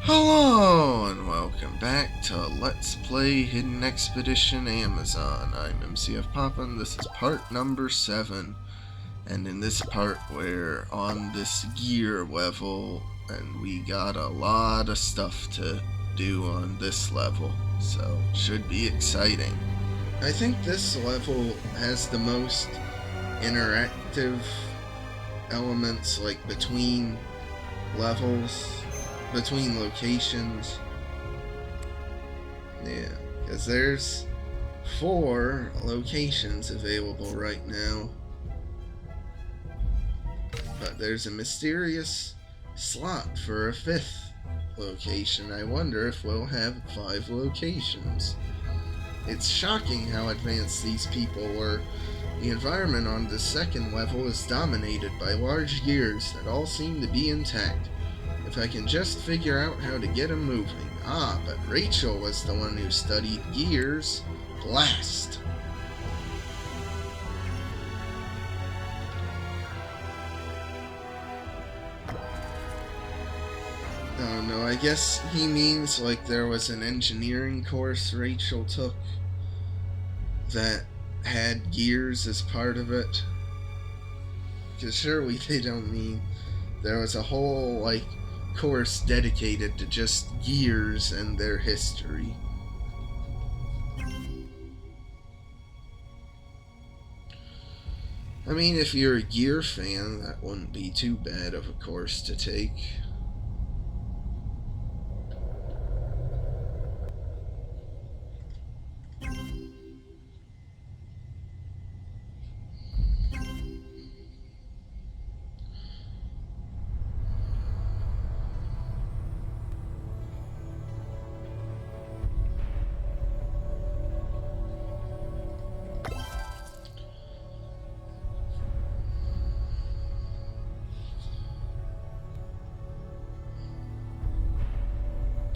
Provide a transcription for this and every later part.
Hello and welcome back to Let's Play Hidden Expedition Amazon. I'm MCFPapa and this is part number 7. And in this part we're on this gear level and we got a lot of stuff to do on this level. So should be exciting. I think this level has the most interactive elements, like between levels, between locations. Yeah, because there's 4 locations available right now, but there's a mysterious slot for a 5th location. I wonder if we'll have 5 locations. It's shocking how advanced these people were. The environment on the 2nd level is dominated by large gears that all seem to be intact. If I can just figure out how to get them moving. Ah, but Rachel was the one who studied gears. Blast! Oh no, I guess he means like there was an engineering course Rachel took that had gears as part of it. Because surely they don't mean there was a whole, like, course dedicated to just gears and their history. I mean, if you're a gear fan, that wouldn't be too bad of a course to take.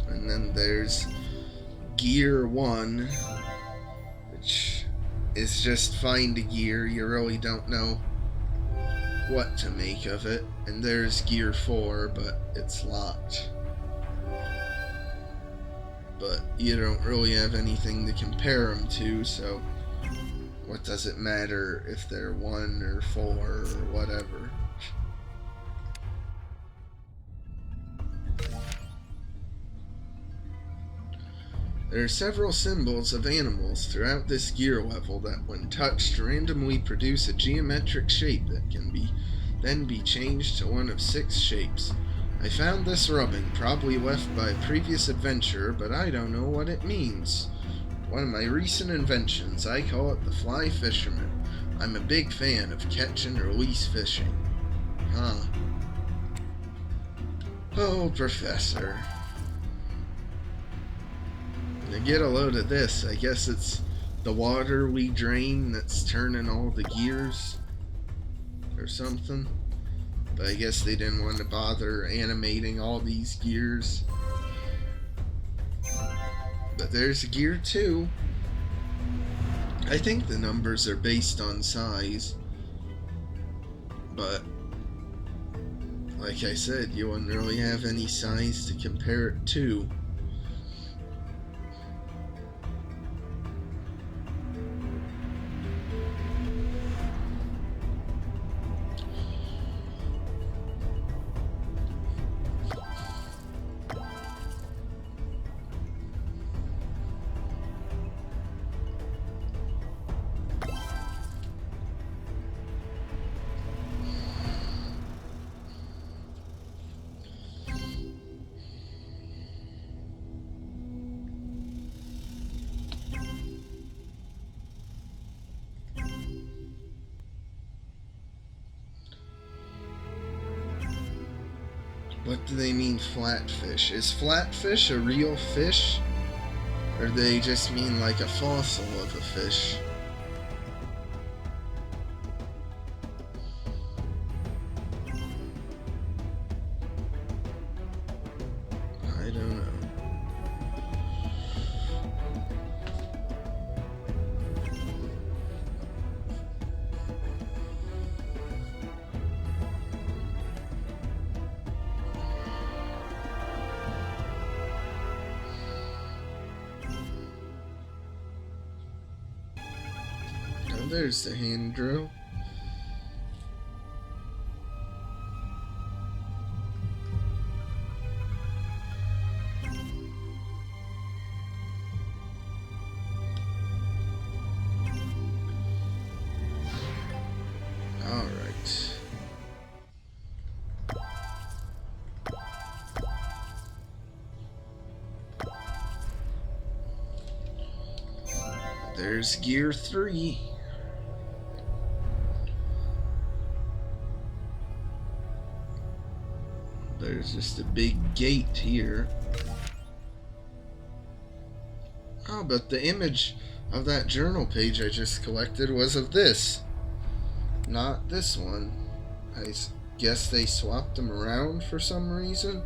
And then there's Gear 1, which is just find a gear. You really don't know what to make of it. And there's Gear 4, but it's locked. But you don't really have anything to compare them to, so what does it matter if they're 1 or 4 or whatever? There are several symbols of animals throughout this gear level that, when touched, randomly produce a geometric shape that can then be changed to one of 6 shapes. I found this rubbing, probably left by a previous adventurer, but I don't know what it means. One of my recent inventions. I call it the Fly Fisherman. I'm a big fan of catch and release fishing. Huh. Oh, Professor. To get a load of this, I guess it's the water we drain that's turning all the gears or something. But I guess they didn't want to bother animating all these gears. But there's Gear 2. I think the numbers are based on size. But like I said, you wouldn't really have any size to compare it to. What do they mean flatfish? Is flatfish a real fish? Or do they just mean like a fossil of a fish? I don't know. there's the hand drill. Alright. There's gear 3. There's just a big gate here. Oh, but the image of that journal page I just collected was of this. Not this one. I guess they swapped them around for some reason.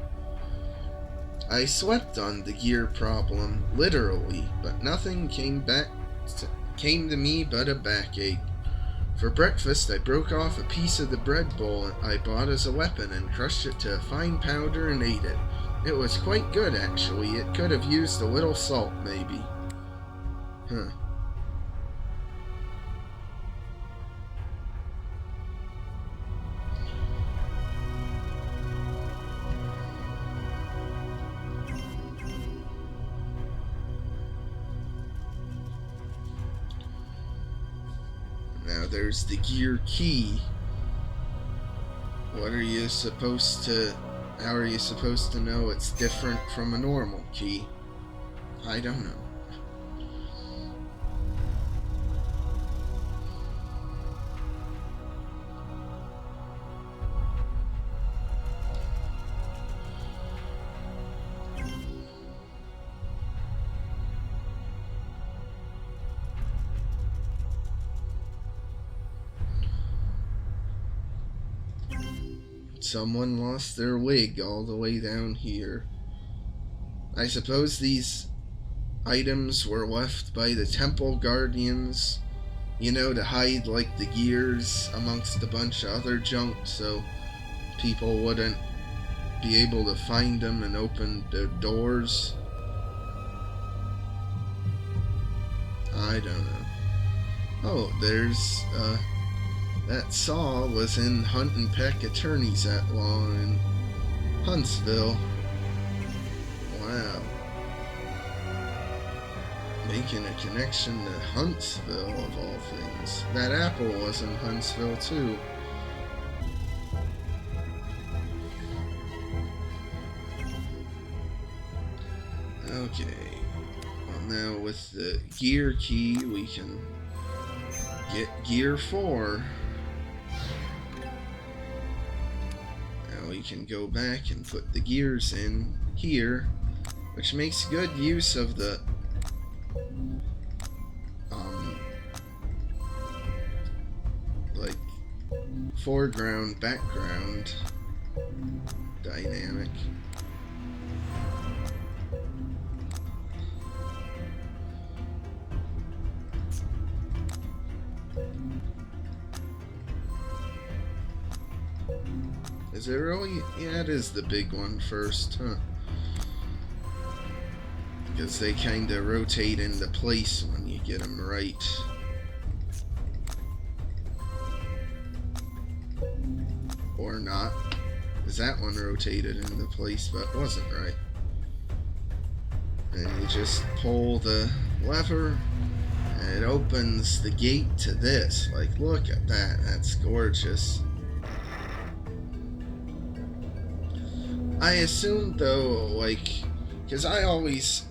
I slept on the gear problem, literally, but nothing came to me but a backache. For breakfast, I broke off a piece of the bread bowl I bought as a weapon and crushed it to a fine powder and ate it. It was quite good, actually. It could have used a little salt, maybe. Huh. Now there's the gear key. What are you supposed to... How are you supposed to know it's different from a normal key? I don't know. Someone lost their wig all the way down here. I suppose these items were left by the temple guardians, you know, to hide like the gears amongst a bunch of other junk so people wouldn't be able to find them and open the doors. I don't know. Oh, there's that saw was in Hunt and Peck Attorneys at Law in Huntsville. Wow. Making a connection to Huntsville, of all things. That apple was in Huntsville, too. Okay. Well, now with the gear key, we can get gear 4. We can go back and put the gears in here, which makes good use of the like foreground background dynamic. Is it really? Yeah, it is the big one first, huh? Because they kind of rotate into place when you get them right. Or not. Because that one rotated into place, but wasn't right. And you just pull the lever, and it opens the gate to this. Like, look at that. That's gorgeous. I assumed, though, like, because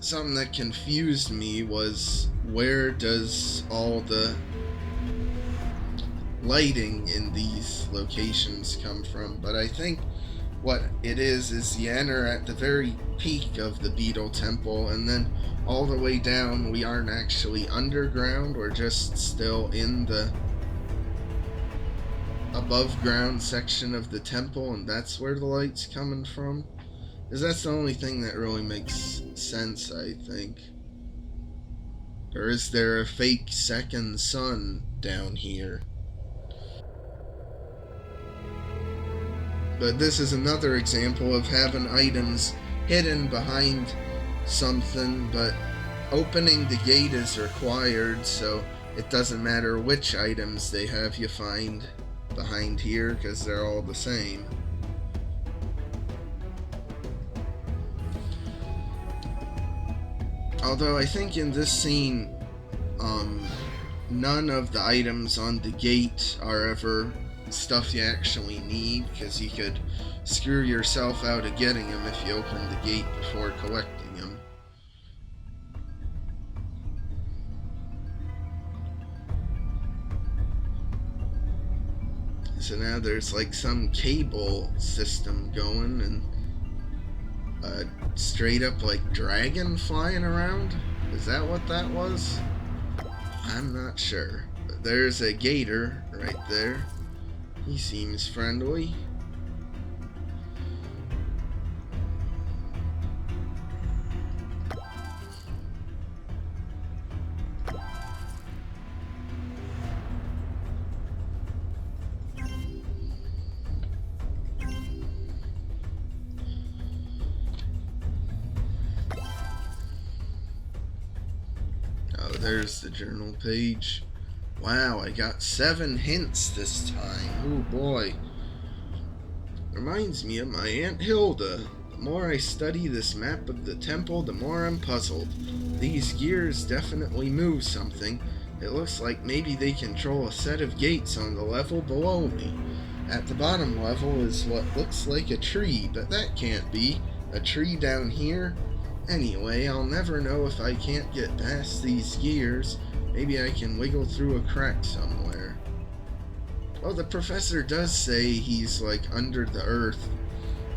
something that confused me was, where does all the lighting in these locations come from? But I think what it is you enter at the very peak of the Beetle Temple, and then all the way down, we aren't actually underground, we're just still in the above ground section of the temple, and that's where the light's coming from. Because that's the only thing that really makes sense, I think. Or is there a fake second sun down here? But this is another example of having items hidden behind something, but opening the gate is required, so it doesn't matter which items they have you find behind here because they're all the same. Although I think in this scene, none of the items on the gate are ever stuff you actually need, because you could screw yourself out of getting them if you open the gate before collecting them. So now there's like some cable system going and a straight up like dragon flying around. Is that what that was? I'm not sure. But there's a gator right there. He seems friendly. Oh, there's the journal page. Wow, I got 7 hints this time. Oh boy. Reminds me of my Aunt Hilda. The more I study this map of the temple, the more I'm puzzled. These gears definitely move something. It looks like maybe they control a set of gates on the level below me. At the bottom level is what looks like a tree, but that can't be. A tree down here? Anyway, I'll never know if I can't get past these gears. Maybe I can wiggle through a crack somewhere. Well, the professor does say he's like under the earth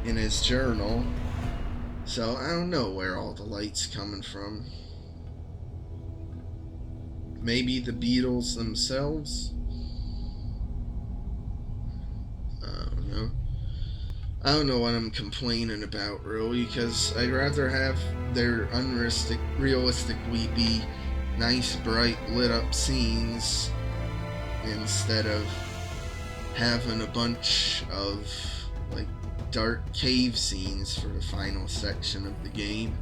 in his journal, so I don't know where all the light's coming from. Maybe the beetles themselves? I don't know what I'm complaining about, really, because I'd rather have their realistically be nice, bright, lit up scenes instead of having a bunch of like dark cave scenes for the final section of the game.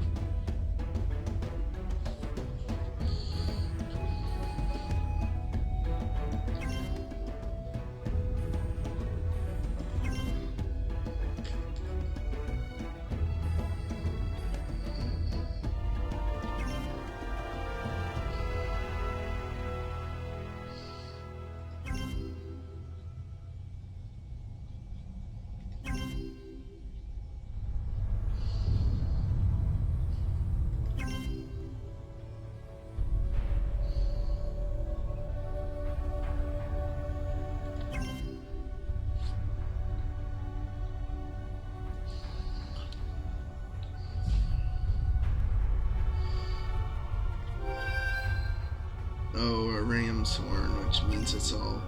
Oh, a ram's horn, which means it's all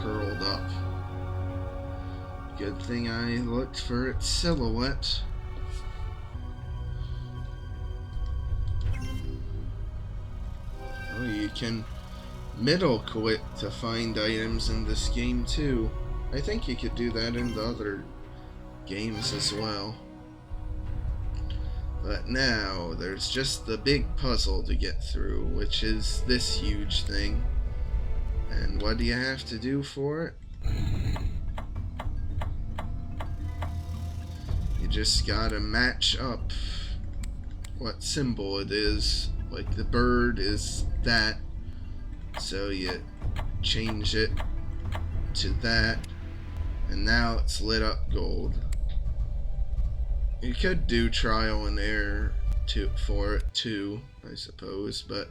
curled up. Good thing I looked for its silhouette. Oh, you can middle click to find items in this game too. I think you could do that in the other games as well. But now, there's just the big puzzle to get through, which is this huge thing. And what do you have to do for it? You just gotta match up what symbol it is. Like the bird is that, so you change it to that, and now it's lit up gold. You could do trial and error for it too, I suppose, but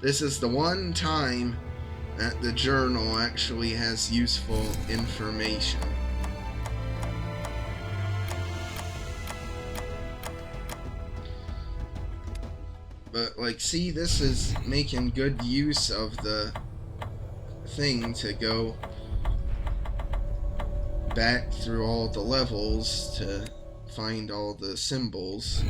this is the one time that the journal actually has useful information. But, like, see, this is making good use of the thing to go back through all the levels to find all the symbols.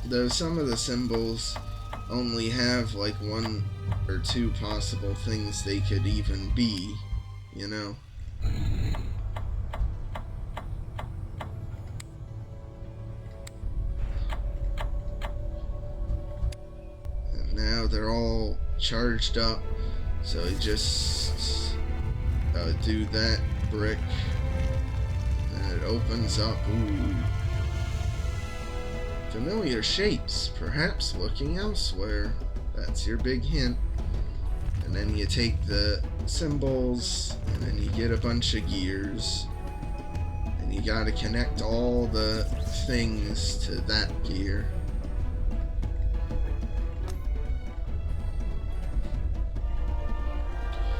Though some of the symbols only have like 1 or 2 possible things they could even be, you know. they're all charged up. So you just do that brick, and it opens up. Ooh. Familiar shapes, perhaps looking elsewhere. That's your big hint. And then you take the symbols, and then you get a bunch of gears. And you gotta connect all the things to that gear.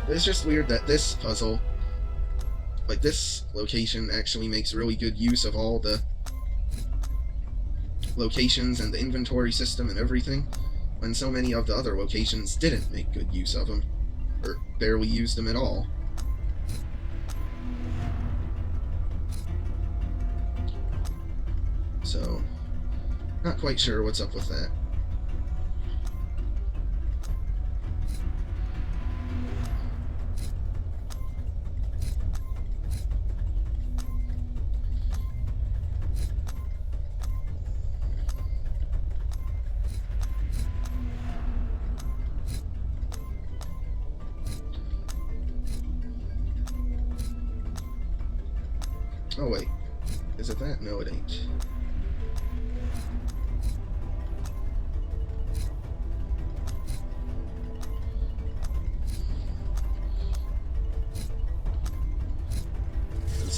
It's just weird that this puzzle, like this location, actually makes really good use of all the locations and the inventory system and everything, when so many of the other locations didn't make good use of them, or barely used them at all. So, not quite sure what's up with that. Oh wait, is it that? No, it ain't.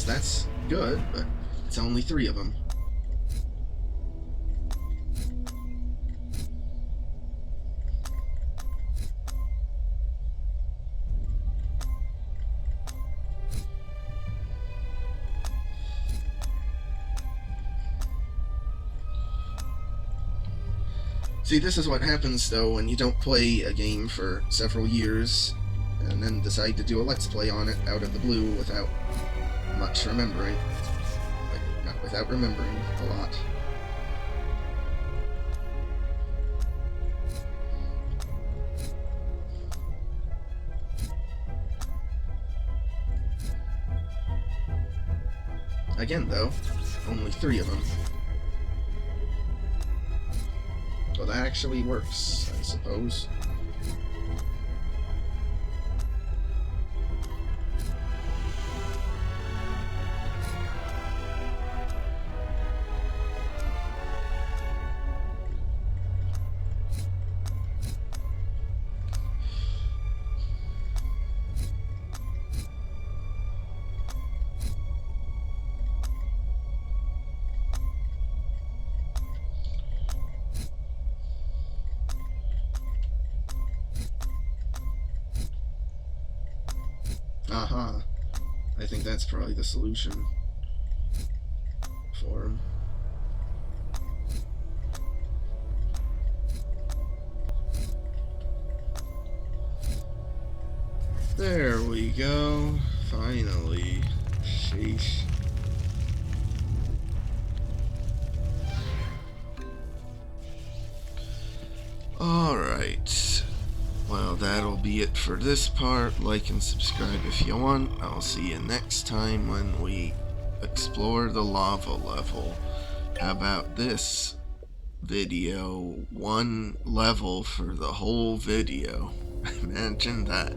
That's good, but it's only 3 of them. See, this is what happens, though, when you don't play a game for several years, and then decide to do a Let's Play on it out of the blue without much remembering. Like, not without remembering a lot. Again, though, only 3 of them. Well, that actually works, I suppose. Aha. I think that's probably the solution for him. There we go. Finally. Sheesh. Alright. Well, that'll be it for this part. Like and subscribe if you want. I'll see you next time when we explore the lava level. How about this video? 1 level for the whole video. Imagine that.